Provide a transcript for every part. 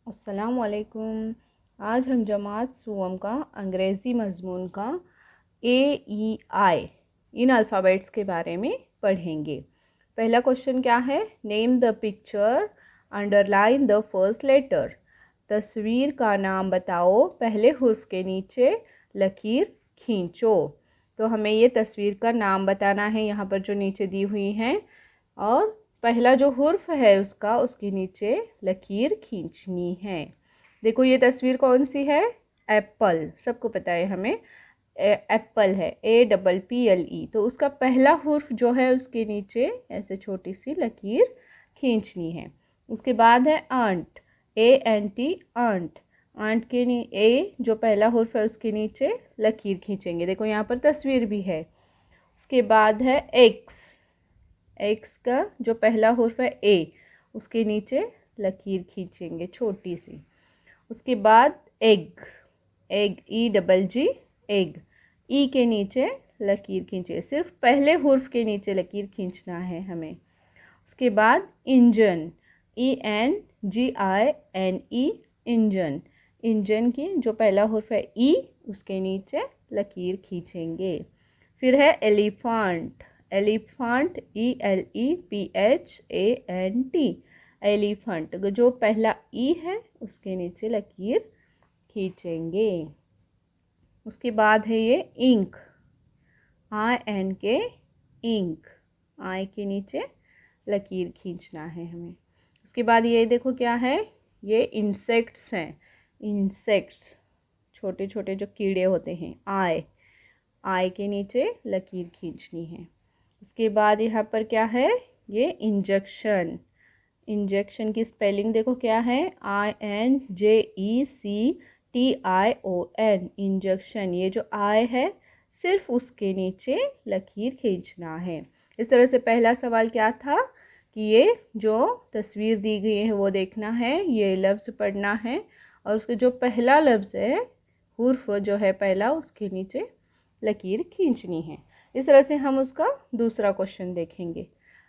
अस्सलामुअलैकुम। आज हम जमात सुवम का अंग्रेज़ी मज़मून का AEI इन अल्फ़ाबेट्स के बारे में पढ़ेंगे। पहला क्वेश्चन क्या है? Name the picture, underline the first letter. तस्वीर का नाम बताओ, पहले हुर्फ के नीचे लकीर खींचो। तो हमें ये तस्वीर का नाम बताना है, यहाँ पर जो नीचे दी हुई हैं, और पहला जो हुर्फ है उसके नीचे लकीर खींचनी है। देखो ये तस्वीर कौन सी है? एप्पल, सबको पता है हमें एप्पल है, APPLE। तो उसका पहला हुर्फ जो है उसके नीचे ऐसे छोटी सी लकीर खींचनी है। उसके बाद है आंट, ANT, आंट। आंट के ए जो पहला हुर्फ है उसके नीचे लकीर खींचेंगे। देखो यहाँ पर तस्वीर भी है। उसके बाद है एक्स, एक्स का जो पहला हुर्फ है ए, उसके नीचे लकीर खींचेंगे छोटी सी। उसके बाद एग, एग, EGG, एग। ई के नीचे लकीर खींचे, सिर्फ पहले हुर्फ के नीचे लकीर खींचना है हमें। उसके बाद इंजन, ENGINE, इंजन। इंजन की जो पहला हुर्फ है ई, उसके नीचे लकीर खींचेंगे। फिर है एलिफेंट, एलिफेंट, ELEPHANT, एलिफेंट। जो पहला ई है उसके नीचे लकीर खींचेंगे। उसके बाद है ये इंक, INK, इंक। आई के नीचे लकीर खींचना है हमें। उसके बाद ये देखो क्या है? ये इंसेक्ट्स हैं, इंसेक्ट्स, छोटे छोटे जो कीड़े होते हैं। आई के नीचे लकीर खींचनी है। उसके बाद यहाँ पर क्या है? ये इंजेक्शन, इंजेक्शन की स्पेलिंग देखो क्या है? INJECTION, injection. ये जो आई है सिर्फ उसके नीचे लकीर खींचना है। इस तरह से पहला सवाल क्या था कि ये जो तस्वीर दी गई है वो देखना है, ये लफ्ज़ पढ़ना है, और उसके जो पहला लफ्ज़ है, हुर्फ जो है पहला, उसके नीचे लकीर खींचनी है। इस तरह से हम उसका दूसरा क्वेश्चन देखेंगे।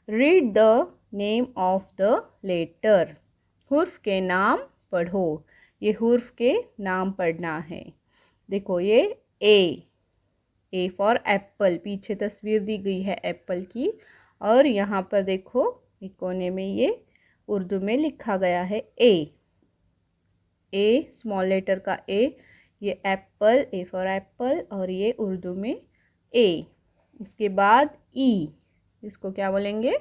Read the name of the letter, हुर्फ के नाम पढ़ो। ये हुर्फ के नाम पढ़ना है। देखो ये ए फॉर एप्पल, पीछे तस्वीर दी गई है एप्पल की, और यहाँ पर देखो एक कोने में ये उर्दू में लिखा गया है ए स्मॉल लेटर का ए। ये एप्पल, ए फॉर एप्पल, और ये उर्दू में ए। उसके बाद ई, इसको क्या बोलेंगे?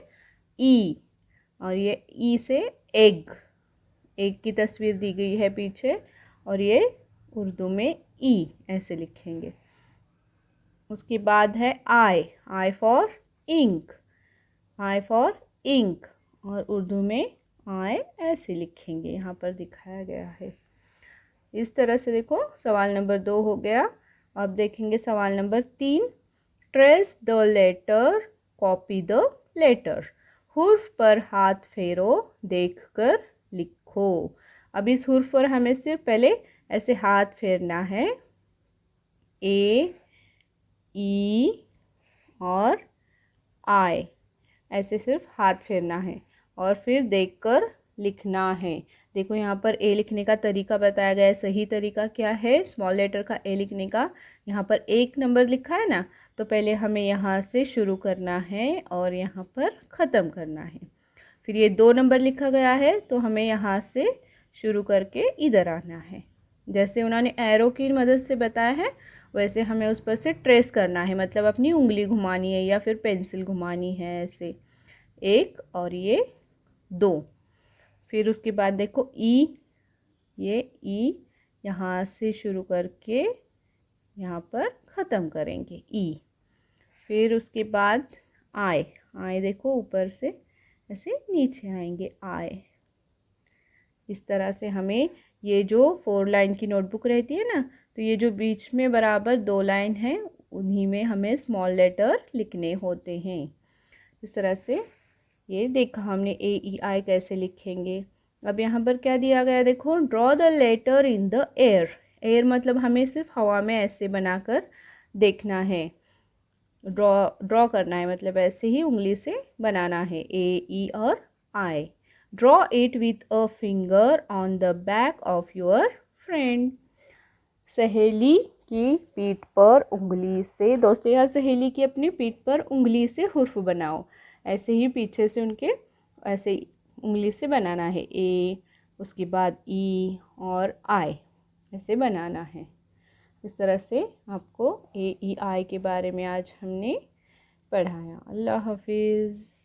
ई। और ये ई से एग, एग की तस्वीर दी गई है पीछे, और ये उर्दू में ई ऐसे लिखेंगे। उसके बाद है I for ink, I for ink, और उर्दू में आई ऐसे लिखेंगे, यहाँ पर दिखाया गया है। इस तरह से देखो सवाल नंबर 2 हो गया। अब देखेंगे सवाल number 3। Trace the letter, copy the letter. हुर्फ पर हाथ फेरो, देखकर लिखो। अब इस हुर्फ पर हमें सिर्फ पहले ऐसे हाथ फेरना है, ए, ई और आई, ऐसे सिर्फ हाथ फेरना है, और फिर देखकर लिखना है। देखो यहाँ पर ए लिखने का तरीका बताया गया है। सही तरीका क्या है स्मॉल लेटर का ए लिखने का? यहाँ पर 1 नंबर लिखा है ना, तो पहले हमें यहाँ से शुरू करना है और यहाँ पर ख़त्म करना है। फिर ये 2 नंबर लिखा गया है, तो हमें यहाँ से शुरू करके इधर आना है। जैसे उन्होंने एरो की मदद से बताया है, वैसे हमें उस पर से ट्रेस करना है, मतलब अपनी उंगली घुमानी है या फिर पेंसिल घुमानी है ऐसे। 1 और ये 2। फिर उसके बाद देखो ई, ये ई यहाँ से शुरू करके यहाँ पर ख़त्म करेंगे ई। फिर उसके बाद आई, आई देखो ऊपर से ऐसे नीचे आएंगे आई। इस तरह से हमें ये जो 4 लाइन की नोटबुक रहती है ना, तो ये जो बीच में बराबर 2 लाइन है, उन्हीं में हमें स्मॉल लेटर लिखने होते हैं। इस तरह से ये देखा हमने AEI कैसे लिखेंगे। अब यहाँ पर क्या दिया गया देखो, draw the letter in the air. Air मतलब हमें सिर्फ हवा में ऐसे बनाकर देखना है, ड्रॉ करना है, मतलब ऐसे ही उंगली से बनाना है, A, E और I। Draw it with a finger on the back of your friend. सहेली की पीठ पर उंगली से, दोस्तों यहाँ सहेली की अपनी पीठ पर उंगली से हुर्फ बनाओ। ऐसे ही पीछे से उनके ऐसे उंगली से बनाना है। ए, उसके बाद ई और आई, ऐसे बनाना है। इस तरह से आपको ए ई आई के बारे में आज हमने पढ़ाया। अल्लाह हाफिज़।